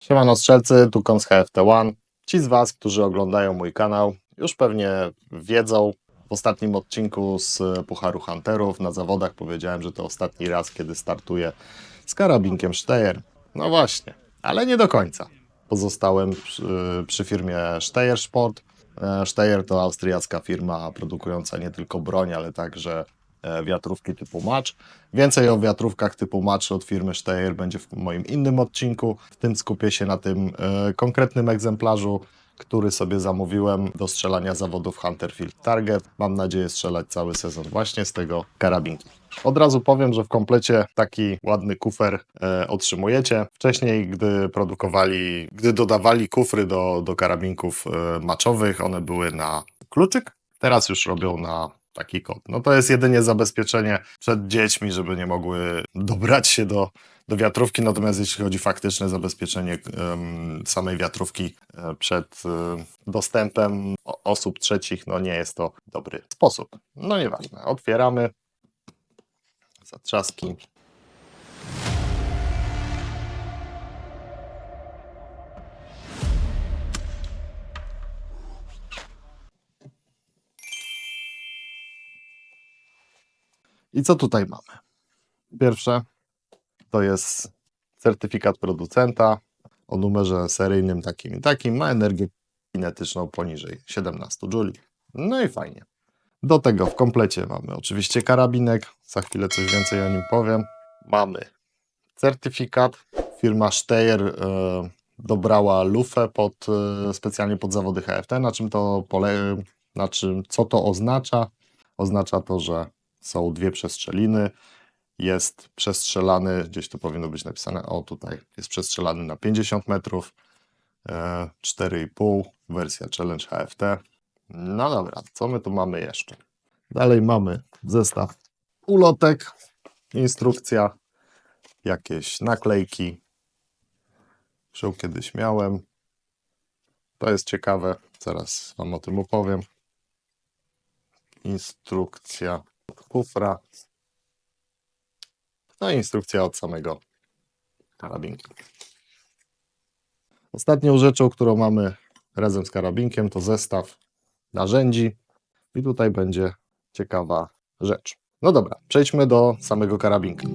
Siemano strzelcy, tu Kons HFT1. Ci z Was, którzy oglądają mój kanał, już pewnie wiedzą, w ostatnim odcinku z Pucharu Hunterów na zawodach powiedziałem, że to ostatni raz, kiedy startuję z karabinkiem Steyr. No właśnie, ale nie do końca. Pozostałem przy firmie Steyr Sport. Steyr to austriacka firma produkująca nie tylko broń, ale także wiatrówki typu Match. Więcej o wiatrówkach typu Match od firmy Steyr będzie w moim innym odcinku. W tym skupię się na tym konkretnym egzemplarzu, który sobie zamówiłem do strzelania zawodów Hunter Field Target. Mam nadzieję strzelać cały sezon właśnie z tego karabinku. Od razu powiem, że w komplecie taki ładny kufer otrzymujecie. Wcześniej, gdy dodawali kufry do karabinków maczowych, one były na kluczyk. Teraz już robią na taki kod. No to jest jedynie zabezpieczenie przed dziećmi, żeby nie mogły dobrać się do wiatrówki, natomiast jeśli chodzi o faktyczne zabezpieczenie samej wiatrówki przed dostępem osób trzecich, no nie jest to dobry sposób. No nieważne, otwieramy. Zatrzaski. I co tutaj mamy? Pierwsze to jest certyfikat producenta o numerze seryjnym takim i takim. Ma energię kinetyczną poniżej 17 J. No i fajnie. Do tego w komplecie mamy oczywiście karabinek. Za chwilę coś więcej o nim powiem. Mamy certyfikat. Firma Steyr dobrała lufę specjalnie pod zawody HFT. Co to oznacza? Oznacza to, że są dwie przestrzeliny. Jest przestrzelany, gdzieś tu powinno być napisane, o tutaj, jest przestrzelany na 50 metrów, 4,5, wersja Challenge HFT. No dobra, co my tu mamy jeszcze? Dalej mamy zestaw ulotek, instrukcja, jakieś naklejki. Już ją kiedyś miałem. To jest ciekawe, zaraz Wam o tym opowiem. Instrukcja od kufra. No i instrukcja od samego karabinku. Ostatnią rzeczą, którą mamy razem z karabinkiem, to zestaw narzędzi. I tutaj będzie ciekawa rzecz. No dobra, przejdźmy do samego karabinka.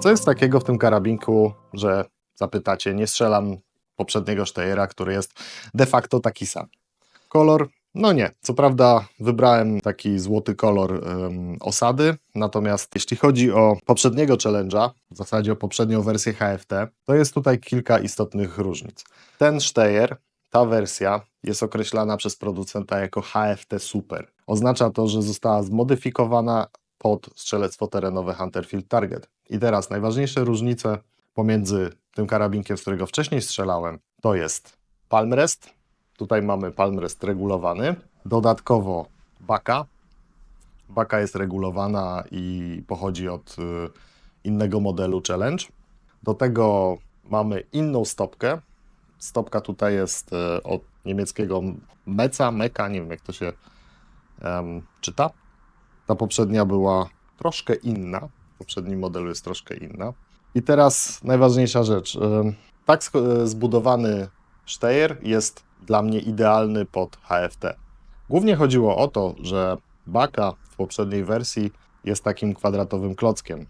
Co jest takiego w tym karabinku, że zapytacie, nie strzelam poprzedniego Steyra, który jest de facto taki sam. Kolor? No nie. Co prawda wybrałem taki złoty kolor osady, natomiast jeśli chodzi o poprzedniego challenge'a, w zasadzie o poprzednią wersję HFT, to jest tutaj kilka istotnych różnic. Ten Steyr, ta wersja jest określana przez producenta jako HFT Super. Oznacza to, że została zmodyfikowana pod strzelectwo terenowe Hunter Field Target. I teraz najważniejsze różnice pomiędzy tym karabinkiem, z którego wcześniej strzelałem, to jest palm rest. Tutaj mamy palm rest regulowany. Dodatkowo baka. Baka jest regulowana i pochodzi od innego modelu Challenge. Do tego mamy inną stopkę. Stopka tutaj jest od niemieckiego Meka, nie wiem jak to się czyta. Ta poprzednia była troszkę inna. W poprzednim modelu jest troszkę inna. I teraz najważniejsza rzecz. Tak zbudowany Steyr jest dla mnie idealny pod HFT. Głównie chodziło o to, że baka w poprzedniej wersji jest takim kwadratowym klockiem.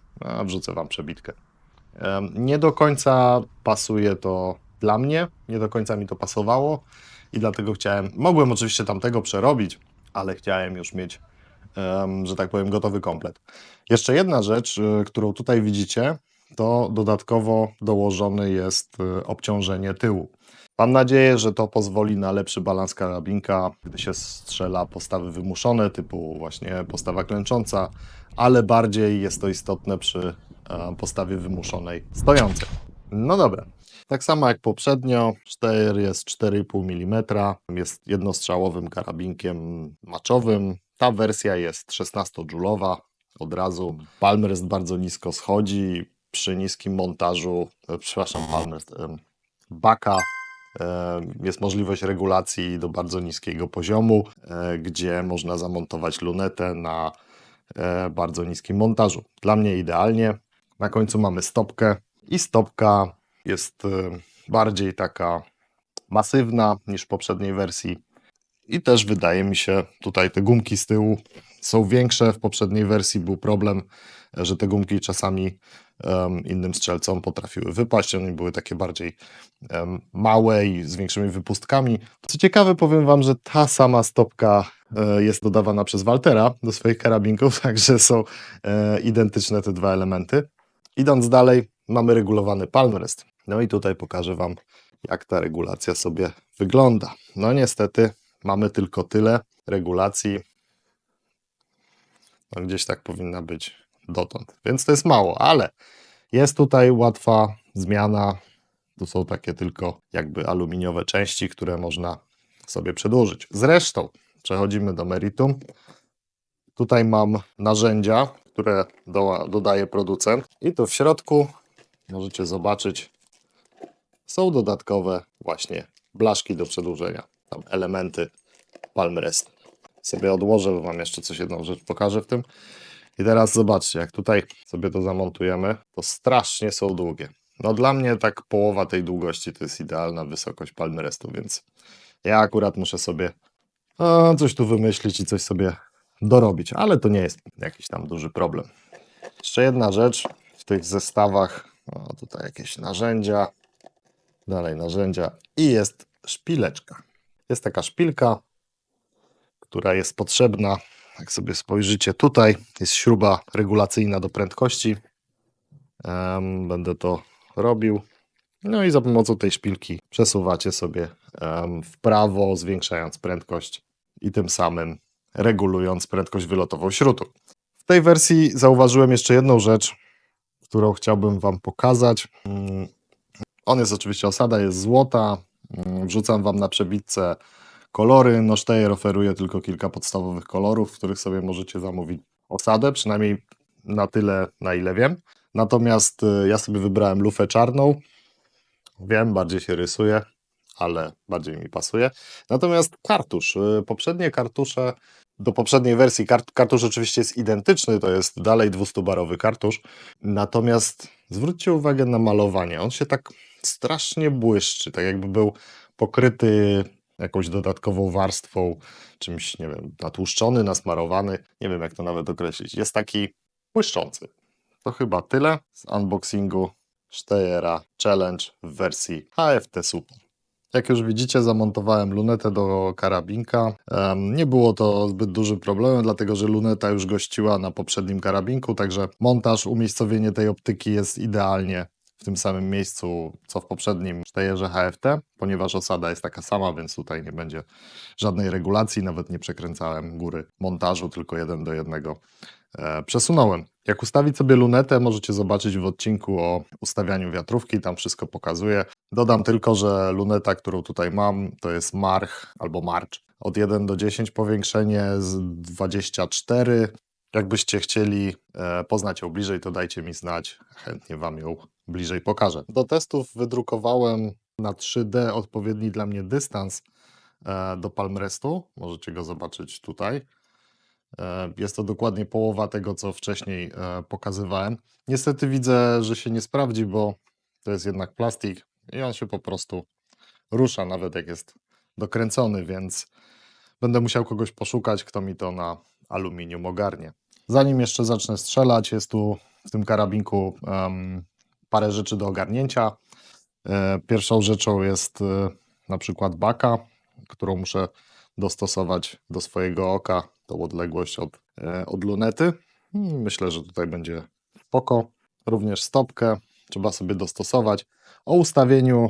Wrzucę Wam przebitkę. Nie do końca pasuje to dla mnie nie do końca mi to pasowało i dlatego mogłem oczywiście tamtego przerobić, ale chciałem już mieć, że tak powiem, gotowy komplet. Jeszcze jedna rzecz, którą tutaj widzicie, to dodatkowo dołożone jest obciążenie tyłu. Mam nadzieję, że to pozwoli na lepszy balans karabinka, gdy się strzela postawy wymuszone, typu właśnie postawa klęcząca, ale bardziej jest to istotne przy postawie wymuszonej stojącej. No dobra, tak samo jak poprzednio, Steyr jest 4,5 mm, jest jednostrzałowym karabinkiem maczowym. Ta wersja jest 16-dżulowa, od razu. Palmrest bardzo nisko schodzi, przy niskim montażu, Palmrest, baka, jest możliwość regulacji do bardzo niskiego poziomu, gdzie można zamontować lunetę na bardzo niskim montażu. Dla mnie idealnie. Na końcu mamy stopkę i stopka jest bardziej taka masywna niż w poprzedniej wersji. I też wydaje mi się, tutaj te gumki z tyłu są większe. W poprzedniej wersji był problem, że te gumki czasami innym strzelcom potrafiły wypaść. One były takie bardziej małe i z większymi wypustkami. Co ciekawe, powiem Wam, że ta sama stopka jest dodawana przez Waltera do swoich karabinków, także są identyczne te dwa elementy. Idąc dalej, mamy regulowany palmrest. No i tutaj pokażę Wam, jak ta regulacja sobie wygląda. No niestety mamy tylko tyle regulacji. No gdzieś tak powinna być dotąd, więc to jest mało, ale jest tutaj łatwa zmiana. Tu są takie tylko jakby aluminiowe części, które można sobie przedłużyć. Zresztą przechodzimy do meritum. Tutaj mam narzędzia, które dodaje producent i tu w środku możecie zobaczyć, są dodatkowe właśnie blaszki do przedłużenia, tam elementy palmrest. Sobie odłożę, bo Wam jeszcze jedną rzecz pokażę w tym. I teraz zobaczcie, jak tutaj sobie to zamontujemy, to strasznie są długie. No dla mnie tak połowa tej długości to jest idealna wysokość palmrestu, więc ja akurat muszę sobie coś tu wymyślić i coś sobie dorobić, ale to nie jest jakiś tam duży problem. Jeszcze jedna rzecz w tych zestawach, tutaj jakieś narzędzia, dalej narzędzia i jest szpileczka. Jest taka szpilka, która jest potrzebna. Jak sobie spojrzycie, tutaj jest śruba regulacyjna do prędkości. Będę to robił. No i za pomocą tej szpilki przesuwacie sobie w prawo, zwiększając prędkość i tym samym regulując prędkość wylotową śrutu. W tej wersji zauważyłem jeszcze jedną rzecz, którą chciałbym Wam pokazać. Osada jest złota. Wrzucam Wam na przebitce kolory. No Steyr oferuje tylko kilka podstawowych kolorów, w których sobie możecie zamówić osadę, przynajmniej na tyle, na ile wiem. Natomiast ja sobie wybrałem lufę czarną. Wiem, bardziej się rysuje, ale bardziej mi pasuje. Natomiast kartusz, poprzednie kartusze, do poprzedniej wersji kartusz oczywiście jest identyczny, to jest dalej 200-barowy kartusz. Natomiast zwróćcie uwagę na malowanie. On się tak strasznie błyszczy, tak jakby był pokryty jakąś dodatkową warstwą, czymś, nie wiem, natłuszczony, nasmarowany. Nie wiem, jak to nawet określić. Jest taki błyszczący. To chyba tyle z unboxingu Steyra Challenge w wersji HFT Super. Jak już widzicie, zamontowałem lunetę do karabinka. Nie było to zbyt dużym problemem, dlatego że luneta już gościła na poprzednim karabinku, także montaż, umiejscowienie tej optyki jest idealnie w tym samym miejscu, co w poprzednim Steyerze HFT, ponieważ osada jest taka sama, więc tutaj nie będzie żadnej regulacji, nawet nie przekręcałem góry montażu, tylko 1:1 przesunąłem. Jak ustawić sobie lunetę, możecie zobaczyć w odcinku o ustawianiu wiatrówki, tam wszystko pokazuję. Dodam tylko, że luneta, którą tutaj mam, to jest March albo March. Od 1 do 10 powiększenie z 24. Jakbyście chcieli poznać ją bliżej, to dajcie mi znać, chętnie Wam ją bliżej pokażę. Do testów wydrukowałem na 3D odpowiedni dla mnie dystans do palmrestu. Możecie go zobaczyć tutaj. Jest to dokładnie połowa tego, co wcześniej pokazywałem. Niestety widzę, że się nie sprawdzi, bo to jest jednak plastik i on się po prostu rusza, nawet jak jest dokręcony, więc będę musiał kogoś poszukać, kto mi to na aluminium ogarnie. Zanim jeszcze zacznę strzelać, jest tu w tym karabinku parę rzeczy do ogarnięcia. Pierwszą rzeczą jest na przykład baka, którą muszę dostosować do swojego oka, tą odległość od lunety. Myślę, że tutaj będzie spoko. Również stopkę trzeba sobie dostosować. O ustawieniu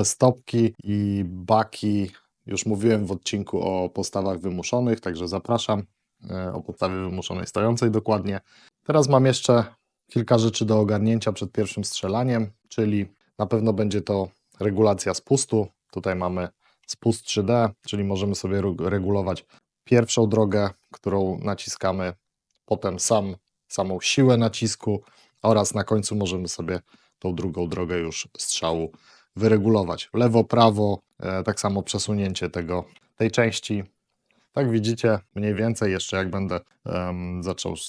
stopki i baki już mówiłem w odcinku o postawach wymuszonych, także zapraszam, o postawie wymuszonej stojącej dokładnie. Teraz mam jeszcze kilka rzeczy do ogarnięcia przed pierwszym strzelaniem, czyli na pewno będzie to regulacja spustu. Tutaj mamy spust 3D, czyli możemy sobie regulować pierwszą drogę, którą naciskamy, potem samą siłę nacisku oraz na końcu możemy sobie tą drugą drogę już strzału wyregulować. Lewo, prawo, tak samo przesunięcie tej części. Tak widzicie, mniej więcej jeszcze jak będę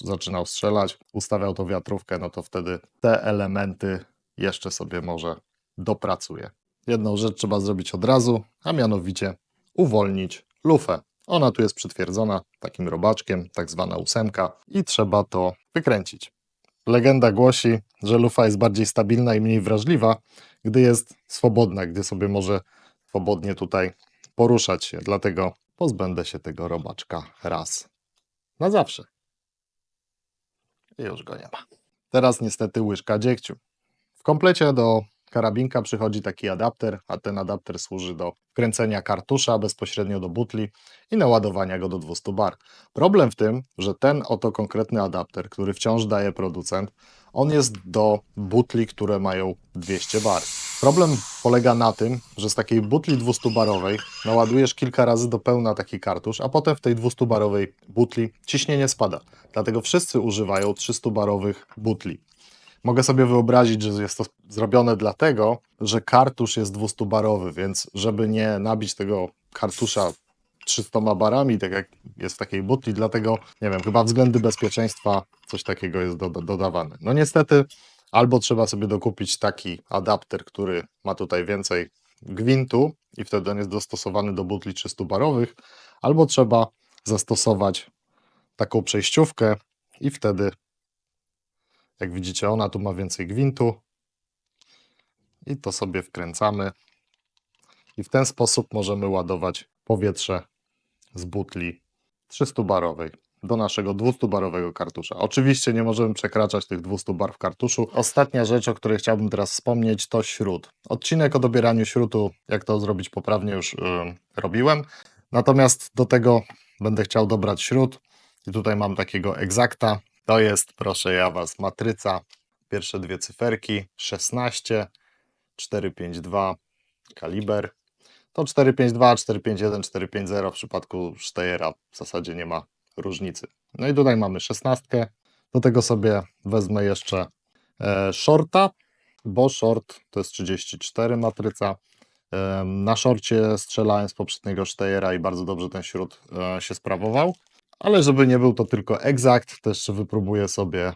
zaczynał strzelać, ustawiał tą wiatrówkę, no to wtedy te elementy jeszcze sobie może dopracuję. Jedną rzecz trzeba zrobić od razu, a mianowicie uwolnić lufę. Ona tu jest przytwierdzona takim robaczkiem, tak zwana 8 i trzeba to wykręcić. Legenda głosi, że lufa jest bardziej stabilna i mniej wrażliwa, gdy jest swobodna, gdy sobie może swobodnie tutaj poruszać się. Dlatego pozbędę się tego robaczka raz na zawsze. I już go nie ma. Teraz niestety łyżka dziegciu. W komplecie do karabinka przychodzi taki adapter, a ten adapter służy do wkręcenia kartusza bezpośrednio do butli i naładowania go do 200 bar. Problem w tym, że ten oto konkretny adapter, który wciąż daje producent, on jest do butli, które mają 200 bar. Problem polega na tym, że z takiej butli 200-barowej naładujesz kilka razy do pełna taki kartusz, a potem w tej 200-barowej butli ciśnienie spada. Dlatego wszyscy używają 300-barowych butli. Mogę sobie wyobrazić, że jest to zrobione dlatego, że kartusz jest 200-barowy, więc żeby nie nabić tego kartusza 300 barami, tak jak jest w takiej butli, dlatego, nie wiem, chyba względy bezpieczeństwa coś takiego jest dodawane. No niestety, albo trzeba sobie dokupić taki adapter, który ma tutaj więcej gwintu i wtedy on jest dostosowany do butli 300-barowych, albo trzeba zastosować taką przejściówkę i wtedy, jak widzicie, ona tu ma więcej gwintu i to sobie wkręcamy i w ten sposób możemy ładować powietrze z butli 300-barowej do naszego 200-barowego kartusza. Oczywiście nie możemy przekraczać tych 200 bar w kartuszu. Ostatnia rzecz, o której chciałbym teraz wspomnieć, to śrut. Odcinek o dobieraniu śrutu, jak to zrobić poprawnie, już robiłem. Natomiast do tego będę chciał dobrać śrut i tutaj mam takiego Exacta. To jest, proszę ja Was, matryca. Pierwsze dwie cyferki 16, 452 kaliber. To 452, 451, 450 w przypadku Steyera w zasadzie nie ma różnicy. No i tutaj mamy 16. Do tego sobie wezmę jeszcze shorta, bo short to jest 34 matryca. Na shorcie strzelałem z poprzedniego Steyera i bardzo dobrze ten śrut się sprawował. Ale żeby nie był to tylko Exact, to jeszcze wypróbuję sobie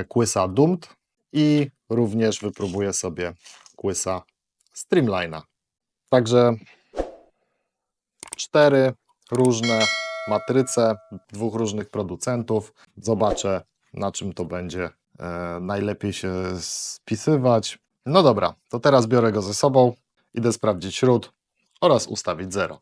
Quissa Doomed i również wypróbuję sobie Quissa Streamline'a. Także 4 różne matryce, 2 różnych producentów. Zobaczę, na czym to będzie najlepiej się spisywać. No dobra, to teraz biorę go ze sobą, idę sprawdzić śrut oraz ustawić 0.